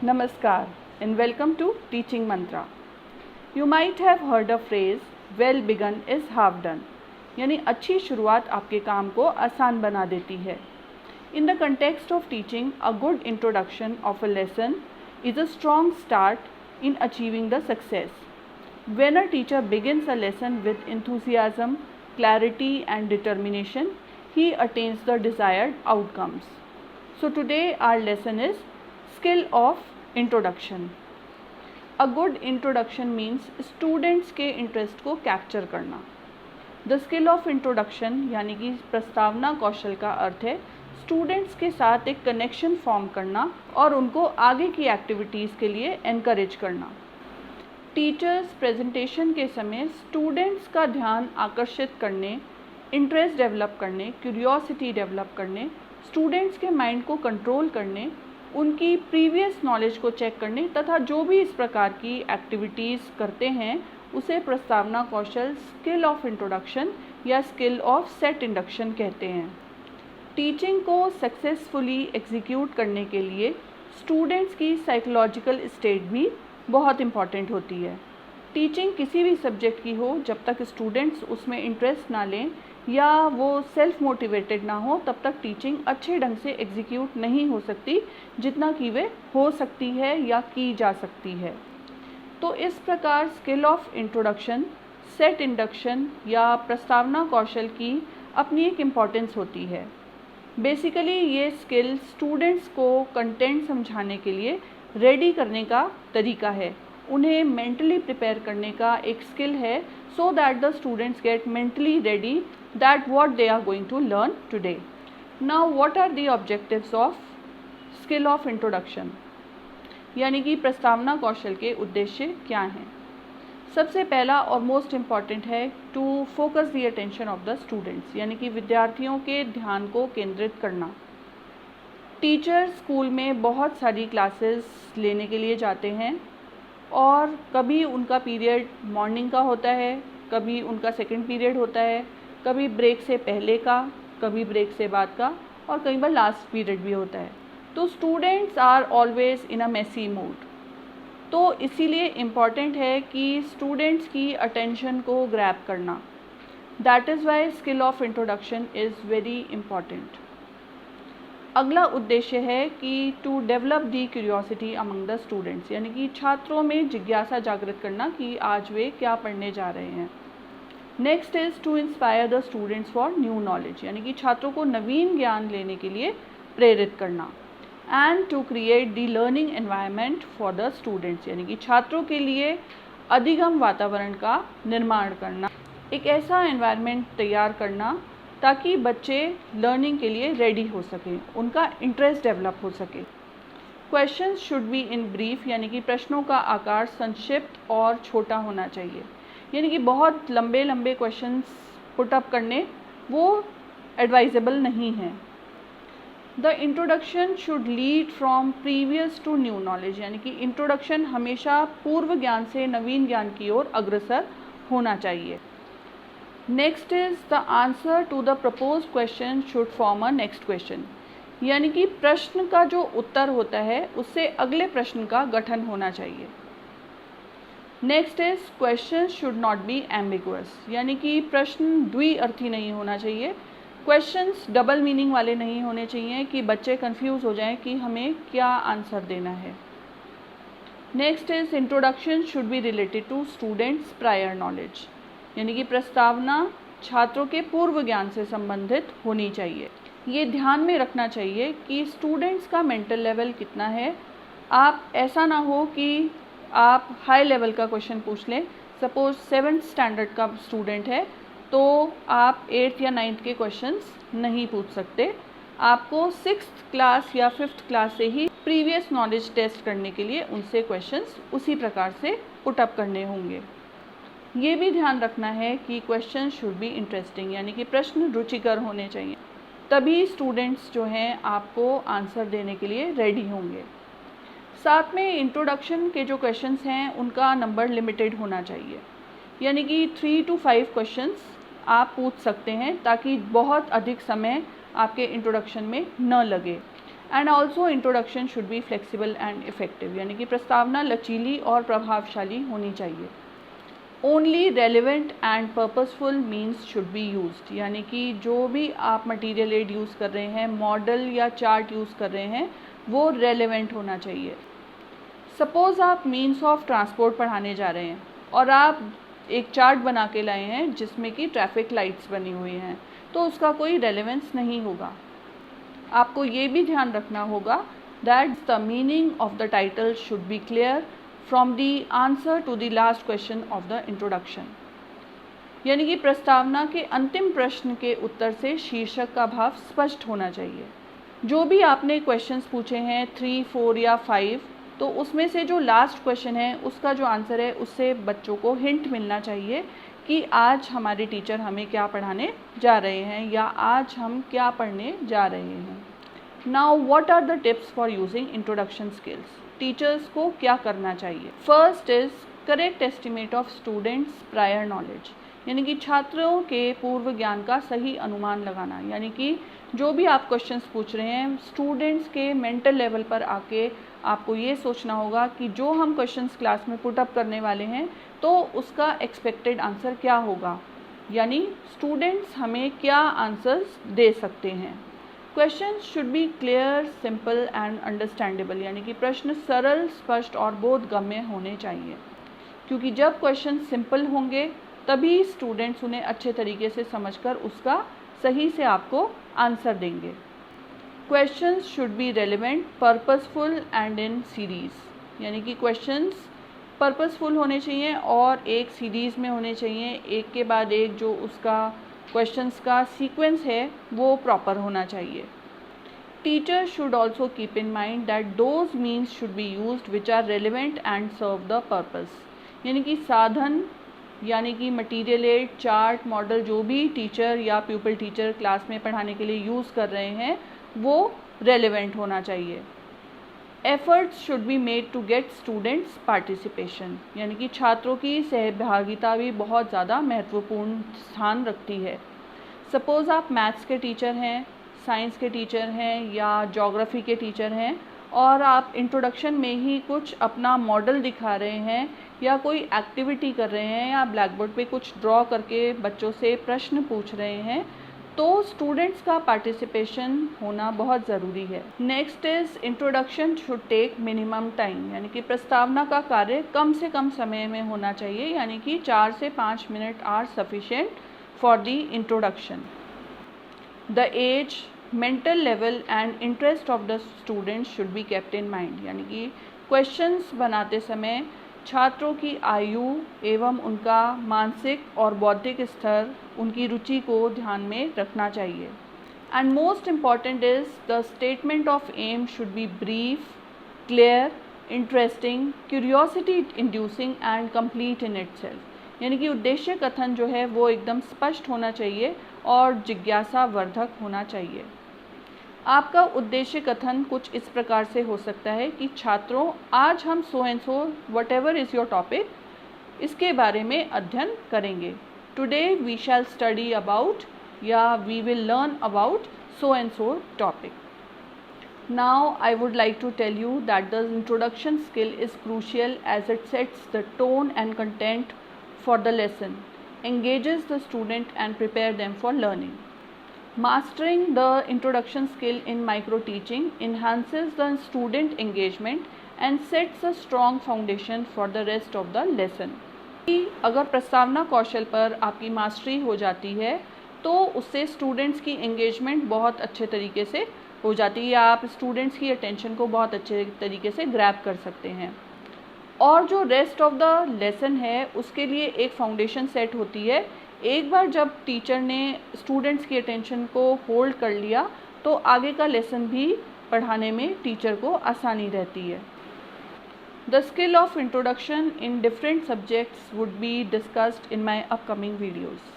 Namaskar and welcome to Teaching Mantra. You might have heard a phrase, well begun is half done. यानी अच्छी शुरुआत आपके काम को आसान बना देती है. In the context of teaching, a good introduction of a lesson is a strong start in achieving the success. When a teacher begins a lesson with enthusiasm, clarity and determination, he attains the desired outcomes. So today our lesson is skill of introduction. A good introduction means students के interest को capture करना. The skill of introduction यानी कि प्रस्तावना कौशल का अर्थ है students के साथ एक कनेक्शन फॉर्म करना और उनको आगे की एक्टिविटीज़ के लिए एनकरेज करना. टीचर्स प्रेजेंटेशन के समय स्टूडेंट्स का ध्यान आकर्षित करने, इंटरेस्ट डेवलप करने, क्यूरियोसिटी डेवलप करने, स्टूडेंट्स के माइंड को कंट्रोल करने, उनकी प्रीवियस नॉलेज को चेक करने तथा जो भी इस प्रकार की एक्टिविटीज़ करते हैं उसे प्रस्तावना कौशल स्किल ऑफ इंट्रोडक्शन या स्किल ऑफ सेट इंडक्शन कहते हैं. टीचिंग को सक्सेसफुली एग्जीक्यूट करने के लिए स्टूडेंट्स की साइकोलॉजिकल स्टेट भी बहुत इम्पॉर्टेंट होती है. टीचिंग किसी भी सब्जेक्ट की हो, जब तक स्टूडेंट्स उसमें इंटरेस्ट ना लें या वो सेल्फ मोटिवेटेड ना हो तब तक टीचिंग अच्छे ढंग से एग्जीक्यूट नहीं हो सकती जितना कि वे हो सकती है या की जा सकती है. तो इस प्रकार skill of introduction, set induction या प्रस्तावना कौशल की अपनी एक इम्पॉर्टेंस होती है. बेसिकली ये स्किल स्टूडेंट्स को कंटेंट समझाने के लिए रेडी करने का तरीका है, उन्हें मेंटली प्रिपेयर करने का एक स्किल है so that the students get mentally ready that what they are going to learn today. Now what are the objectives of skill of introduction? यानी कि प्रस्तावना कौशल के उद्देश्य क्या हैं? सबसे पहला और मोस्ट इम्पॉर्टेंट है to focus the attention of the students, यानी कि विद्यार्थियों के ध्यान को केंद्रित करना. टीचर स्कूल में बहुत सारी क्लासेस लेने के लिए जाते हैं और कभी उनका पीरियड मॉर्निंग का होता है, कभी उनका सेकंड पीरियड होता है, कभी ब्रेक से पहले का, कभी ब्रेक से बाद का और कई बार लास्ट पीरियड भी होता है. तो students are always in a messy mood. तो इसीलिए इम्पॉर्टेंट है कि स्टूडेंट्स की अटेंशन को ग्रैब करना. That is why skill of introduction is very important. अगला उद्देश्य है कि to develop the curiosity among the students, यानी कि छात्रों में जिज्ञासा जागृत करना कि आज वे क्या पढ़ने जा रहे हैं. Next is to inspire the students for new knowledge, यानी कि छात्रों को नवीन ज्ञान लेने के लिए प्रेरित करना. And to create the learning environment for the students, यानी कि छात्रों के लिए अधिगम वातावरण का निर्माण करना, एक ऐसा एनवायरनमेंट तैयार करना ताकि बच्चे लर्निंग के लिए रेडी हो सकें, उनका इंटरेस्ट डेवलप हो सके. Questions should be in brief, यानी कि प्रश्नों का आकार संक्षिप्त और छोटा होना चाहिए, यानी कि बहुत लंबे लंबे क्वेश्चंस पुटअप करने वो एडवाइजेबल नहीं है. The introduction should lead from previous to new knowledge, यानी कि इंट्रोडक्शन हमेशा पूर्व ज्ञान से नवीन ज्ञान की ओर अग्रसर होना चाहिए. Next is the answer to the propose question should form a next question, यानी कि प्रश्न का जो उत्तर होता है उससे अगले प्रश्न का गठन होना चाहिए. Next is question should not be ambiguous, यानी कि प्रश्न द्विअर्थी नहीं होना चाहिए. क्वेश्चंस डबल मीनिंग वाले नहीं होने चाहिए कि बच्चे कंफ्यूज हो जाएं कि हमें क्या आंसर देना है. Next is introduction should be related to students prior knowledge, यानी कि प्रस्तावना छात्रों के पूर्व ज्ञान से संबंधित होनी चाहिए. ये ध्यान में रखना चाहिए कि स्टूडेंट्स का मेंटल लेवल कितना है. आप ऐसा ना हो कि आप हाई लेवल का क्वेश्चन पूछ लें. सपोज 7th स्टैंडर्ड का स्टूडेंट है तो आप 8th या 9th के क्वेश्चंस नहीं पूछ सकते. आपको 6th क्लास या 5th क्लास से ही प्रीवियस नॉलेज टेस्ट करने के लिए उनसे क्वेश्चंस उसी प्रकार से पुटअप करने होंगे. ये भी ध्यान रखना है कि क्वेश्चन शुड बी इंटरेस्टिंग, यानी कि प्रश्न रुचिकर होने चाहिए, तभी स्टूडेंट्स जो हैं आपको आंसर देने के लिए रेडी होंगे. साथ में इंट्रोडक्शन के जो क्वेश्चंस हैं उनका नंबर लिमिटेड होना चाहिए, यानी कि 3 to 5 क्वेश्चंस आप पूछ सकते हैं ताकि बहुत अधिक समय आपके इंट्रोडक्शन में न लगे. And also introduction should be flexible and effective, यानी कि प्रस्तावना लचीली और प्रभावशाली होनी चाहिए। Only relevant and purposeful means should be used, यानी कि जो भी आप मटीरियल एड यूज़ कर रहे हैं, मॉडल या चार्ट यूज़ कर रहे हैं, वो रेलिवेंट होना चाहिए। सपोज़ आप मीन्स ऑफ ट्रांसपोर्ट पढ़ाने जा रहे हैं और आप एक चार्ट बना के लाए हैं जिसमें कि ट्रैफिक लाइट्स बनी हुई हैं, तो उसका कोई रेलेवेंस नहीं होगा। आपको ये भी ध्यान रखना होगा that the meaning of the title should be clear from the answer to the last question of the introduction, यानी कि प्रस्तावना के अंतिम प्रश्न के उत्तर से शीर्षक का भाव स्पष्ट होना चाहिए। जो भी आपने क्वेश्चंस पूछे हैं 3, 4 या 5, तो उसमें से जो लास्ट क्वेश्चन है उसका जो आंसर है उससे बच्चों को हिंट मिलना चाहिए कि आज हमारे टीचर हमें क्या पढ़ाने जा रहे हैं या आज हम क्या पढ़ने जा रहे हैं। Now what are the tips for using introduction skills. Teachers को क्या करना चाहिए? First is correct estimate of students prior knowledge, यानी कि छात्रों के पूर्व ज्ञान का सही अनुमान लगाना, यानी कि जो भी आप क्वेश्चंस पूछ रहे हैं स्टूडेंट्स के मेंटल लेवल पर आके आपको ये सोचना होगा कि जो हम क्वेश्चंस क्लास में पुट अप करने वाले हैं तो उसका एक्सपेक्टेड आंसर क्या होगा, यानी स्टूडेंट्स हमें क्या आंसर्स दे सकते हैं। Questions should be clear, simple and understandable, यानी कि प्रश्न सरल, स्पष्ट और बोधगम्य होने चाहिए, क्योंकि जब क्वेश्चन सिंपल होंगे तभी स्टूडेंट्स उन्हें अच्छे तरीके से समझकर उसका सही से आपको आंसर देंगे। Questions should be relevant, purposeful and in series, यानी कि क्वेश्चंस पर्पसफुल होने चाहिए और एक सीरीज़ में होने चाहिए, एक के बाद एक जो उसका क्वेश्चंस का सीक्वेंस है वो प्रॉपर होना चाहिए। Teacher should also keep in mind that those means should be used which are relevant and serve the purpose, यानी कि साधन यानी कि मटीरियल एड, चार्ट, मॉडल जो भी टीचर या प्यूपिल टीचर क्लास में पढ़ाने के लिए यूज़ कर रहे हैं वो रेलेवेंट होना चाहिए। Efforts should be made to get students participation, यानी कि छात्रों की सहभागिता भी बहुत ज़्यादा महत्वपूर्ण स्थान रखती है। सपोज़ आप मैथ्स के टीचर हैं, साइंस के टीचर हैं या ज्योग्राफी के टीचर हैं और आप इंट्रोडक्शन में ही कुछ अपना मॉडल दिखा रहे हैं या कोई एक्टिविटी कर रहे हैं या ब्लैक बोर्ड पे कुछ ड्रॉ करके बच्चों से प्रश्न पूछ रहे हैं, तो स्टूडेंट्स का पार्टिसिपेशन होना बहुत ज़रूरी है। Next is introduction should take minimum time, यानी कि प्रस्तावना का कार्य कम से कम समय में होना चाहिए, यानी कि 4 से 5 minute are sufficient for the introduction. The age, mental level and interest of the students should be kept in mind, यानी कि क्वेश्चंस बनाते समय छात्रों की आयु एवं उनका मानसिक और बौद्धिक स्तर, उनकी रुचि को ध्यान में रखना चाहिए। And most important is the statement of aim should be brief, clear, interesting, curiosity inducing and complete in itself, यानी कि उद्देश्य कथन जो है वो एकदम स्पष्ट होना चाहिए और जिज्ञासा वर्धक होना चाहिए। आपका उद्देश्य कथन कुछ इस प्रकार से हो सकता है कि छात्रों, आज हम so and so whatever is your topic, इसके बारे में अध्ययन करेंगे। Today we shall study about या we will learn about so and so topic. Now I would like to tell you that the introduction skill is crucial as it sets the tone and content for the lesson, engages the student and prepare them for learning. Mastering the introduction skill in micro teaching enhances the student engagement and sets a strong foundation for the rest of the lesson. अगर प्रस्तावना कौशल पर आपकी mastery हो जाती है तो उससे students की एंगेजमेंट बहुत अच्छे तरीके से हो जाती है, या आप स्टूडेंट्स की अटेंशन को बहुत अच्छे तरीके से ग्रैब कर सकते हैं। और जो रेस्ट ऑफ द लेसन है उसके लिए एक फाउंडेशन सेट होती है। एक बार जब टीचर ने स्टूडेंट्स की अटेंशन को होल्ड कर लिया तो आगे का लेसन भी पढ़ाने में टीचर को आसानी रहती है। The skill of introduction in different subjects would be discussed in my upcoming videos.